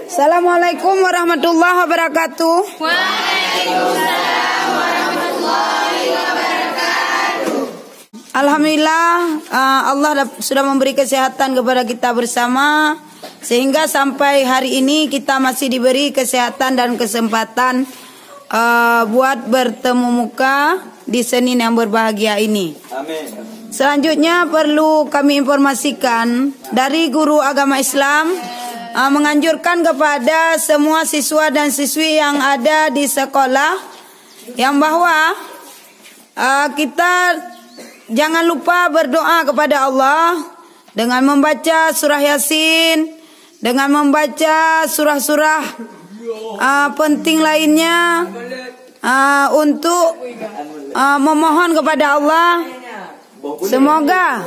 Assalamualaikum warahmatullahi wabarakatuh. Waalaikumsalam warahmatullahi wabarakatuh. Alhamdulillah, Allah sudah memberi kesehatan kepada kita bersama, sehingga sampai hari ini kita masih diberi kesehatan dan kesempatan buat bertemu muka di Senin yang berbahagia ini. Amin. Selanjutnya perlu kami informasikan dari guru agama Islam menganjurkan kepada semua siswa dan siswi yang ada di sekolah yang bahwa kita jangan lupa berdoa kepada Allah dengan membaca surah Yasin, dengan membaca surah-surah penting lainnya untuk memohon kepada Allah. Semoga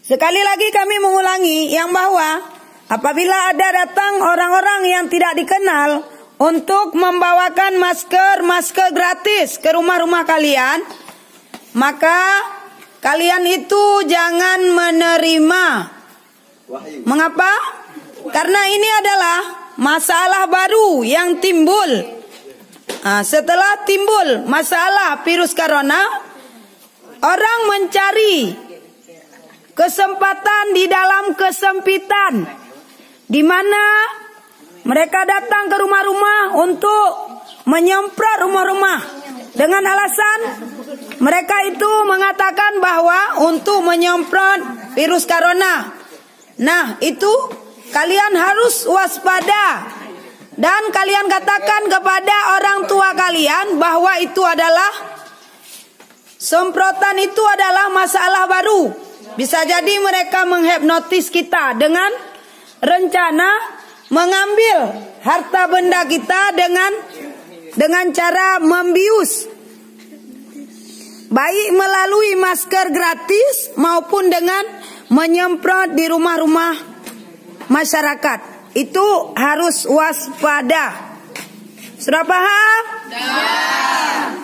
sekali lagi kami mengulangi yang bahwa apabila ada datang orang-orang yang tidak dikenal untuk membawakan masker gratis ke rumah-rumah kalian, maka kalian itu jangan menerima. Mengapa? Karena ini adalah masalah baru yang timbul. Setelah timbul masalah virus corona, orang mencari kesempatan di dalam kesempitan, di mana mereka datang ke rumah-rumah untuk menyemprot rumah-rumah dengan alasan mereka itu mengatakan bahwa untuk menyemprot virus corona. Nah, itu kalian harus waspada dan kalian katakan kepada orang tua kalian bahwa itu adalah semprotan, itu adalah masalah baru. Bisa jadi mereka menghipnotis kita dengan rencana mengambil harta benda kita dengan cara membius, baik melalui masker gratis maupun dengan menyemprot di rumah-rumah masyarakat. Itu harus waspada. Sudah paham?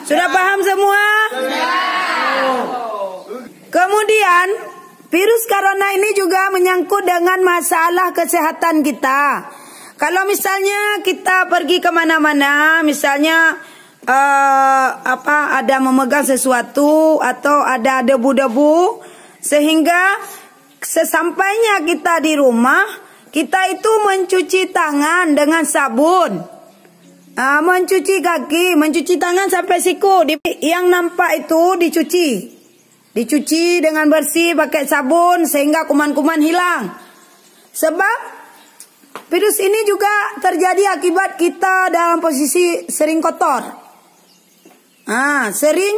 Sudah paham semua? Kemudian virus corona ini juga menyangkut dengan masalah kesehatan kita. Kalau misalnya kita pergi kemana-mana, misalnya ada memegang sesuatu atau ada debu-debu, sehingga sesampainya kita di rumah, kita itu mencuci tangan dengan sabun. Mencuci kaki, mencuci tangan sampai siku. Yang nampak itu dicuci dengan bersih pakai sabun sehingga kuman-kuman hilang. Sebab virus ini juga terjadi akibat kita dalam posisi sering kotor. Sering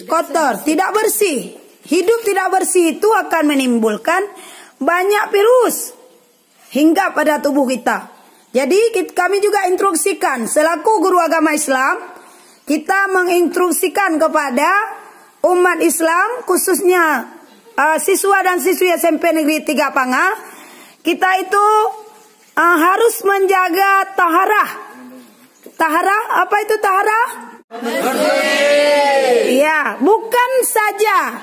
kotor, tidak bersih. Hidup tidak bersih itu akan menimbulkan banyak virus hingga pada tubuh kita. Jadi kami juga instruksikan selaku guru agama Islam, kita menginstruksikan kepada umat Islam khususnya siswa dan siswi SMP Negeri 3 Pangah, kita itu harus menjaga taharah. Taharah, apa itu taharah? Ya, bukan saja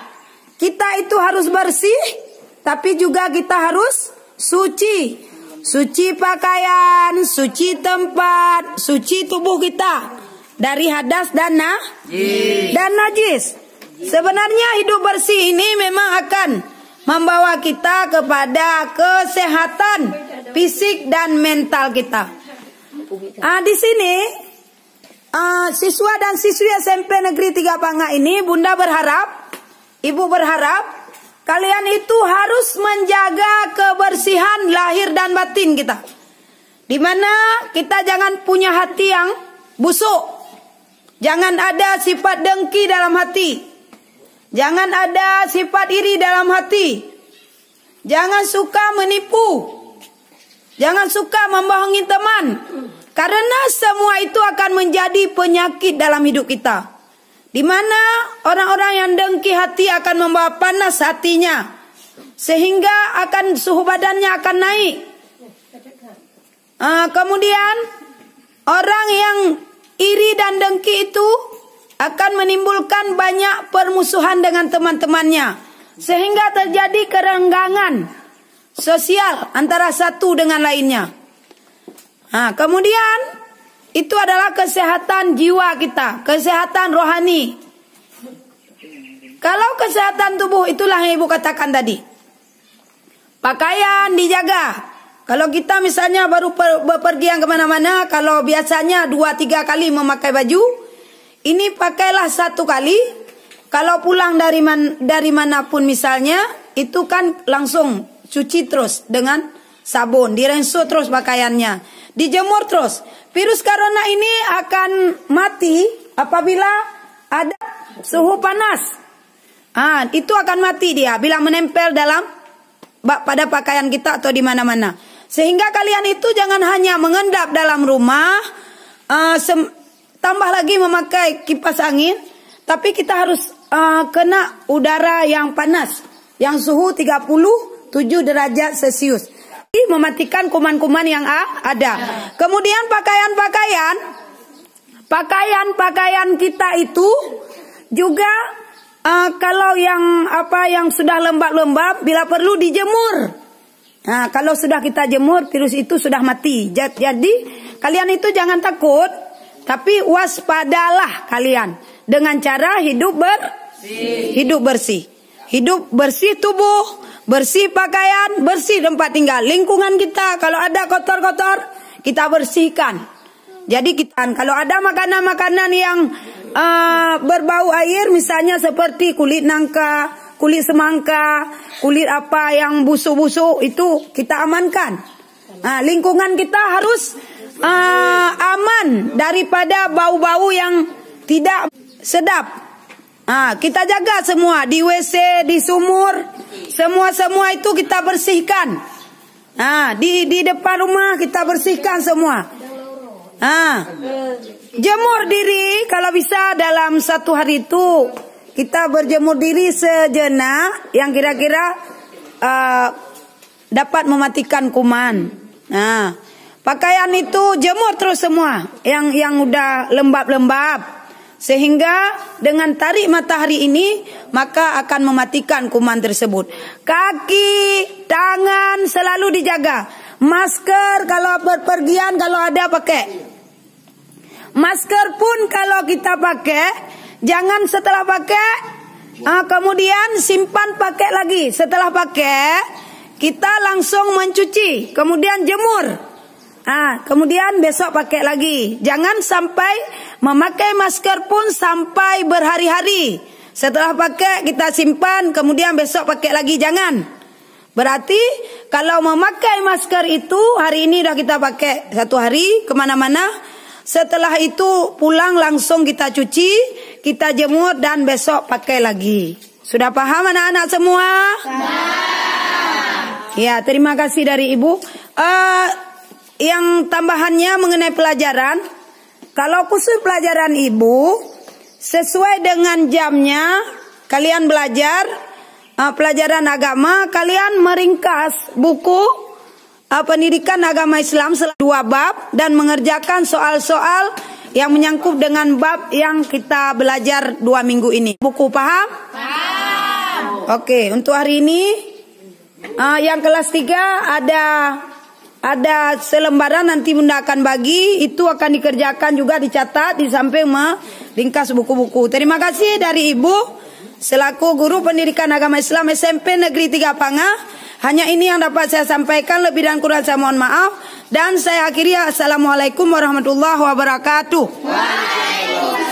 kita itu harus bersih, tapi juga kita harus suci. Suci pakaian, suci tempat, suci tubuh kita dari hadas dan najis. Sebenarnya hidup bersih ini memang akan membawa kita kepada kesehatan fisik dan mental kita. Di sini siswa dan siswi SMP Negeri 3 Pangah ini, Bunda berharap, Ibu berharap kalian itu harus menjaga kebersihan lahir dan batin kita. Dimana kita jangan punya hati yang busuk. Jangan ada sifat dengki dalam hati. Jangan ada sifat iri dalam hati. Jangan suka menipu. Jangan suka membohongi teman. Karena semua itu akan menjadi penyakit dalam hidup kita. Di mana orang-orang yang dengki hati akan membawa panas hatinya, sehingga akan suhu badannya akan naik. Kemudian orang yang iri dan dengki itu akan menimbulkan banyak permusuhan dengan teman-temannya, sehingga terjadi kerenggangan. sosial antara satu dengan lainnya. Nah, kemudian itu adalah kesehatan jiwa kita, kesehatan rohani. Kalau kesehatan tubuh, itulah yang Ibu katakan tadi. Pakaian dijaga. Kalau kita misalnya baru bepergian kemana-mana, kalau biasanya 2-3 kali memakai baju, ini pakailah 1 kali. Kalau pulang dari manapun misalnya, itu kan langsung cuci terus dengan sabun, direnso terus pakaiannya, dijemur terus. Virus corona ini akan mati apabila ada suhu panas. Itu akan mati dia bila menempel pada pakaian kita atau di mana-mana. Sehingga kalian itu jangan hanya mengendap dalam rumah, tambah lagi memakai kipas angin, tapi kita harus kena udara yang panas, yang suhu 37 derajat Celcius. Ini mematikan kuman-kuman yang ada. Kemudian pakaian kita itu juga kalau yang sudah lembab-lembab, bila perlu dijemur. Nah, kalau sudah kita jemur, virus itu sudah mati. Jadi kalian itu jangan takut, tapi waspadalah kalian dengan cara hidup bersih. Hidup bersih tubuh, bersih pakaian, bersih tempat tinggal. Lingkungan kita kalau ada kotor-kotor, kita bersihkan. Jadi kalau ada makanan-makanan yang berbau air, misalnya seperti kulit nangka, kulit semangka, kulit apa yang busuk-busuk, itu kita amankan. Lingkungan kita harus aman daripada bau-bau yang tidak sedap. Kita jaga semua, di WC, di sumur, semua itu kita bersihkan. Di depan rumah kita bersihkan semua. Jemur diri kalau bisa dalam 1 hari itu kita berjemur diri sejenak yang kira-kira dapat mematikan kuman. Pakaian itu jemur terus semua yang udah lembab-lembab, sehingga dengan tarik matahari ini maka akan mematikan kuman tersebut. Kaki, tangan selalu dijaga. Masker kalau berpergian, kalau ada pakai. Masker pun kalau kita pakai, jangan setelah pakai kemudian simpan pakai lagi. Setelah pakai kita langsung mencuci, kemudian jemur. Kemudian besok pakai lagi. Jangan sampai memakai masker pun sampai berhari-hari. Setelah pakai kita simpan, kemudian besok pakai lagi. Jangan. Berarti kalau memakai masker itu hari ini udah kita pakai 1 hari kemana-mana. Setelah itu pulang langsung kita cuci, kita jemur dan besok pakai lagi. Sudah paham anak-anak semua? Ya, terima kasih dari Ibu. Yang tambahannya mengenai pelajaran, kalau khusus pelajaran Ibu, sesuai dengan jamnya kalian belajar pelajaran agama, kalian meringkas buku pendidikan agama Islam 2 bab dan mengerjakan soal-soal yang menyangkut dengan bab yang kita belajar 2 minggu ini. Buku paham? Paham. Oke, untuk hari ini yang kelas 3 ada selembaran, nanti Bunda akan bagi, itu akan dikerjakan juga, dicatat di samping meringkas buku-buku. Terima kasih dari Ibu selaku guru pendidikan agama Islam SMP Negeri 3 Pangah. Hanya ini yang dapat saya sampaikan, lebih dan kurang saya mohon maaf. Dan saya akhiri, assalamualaikum warahmatullahi wabarakatuh. Waalaikumsalam.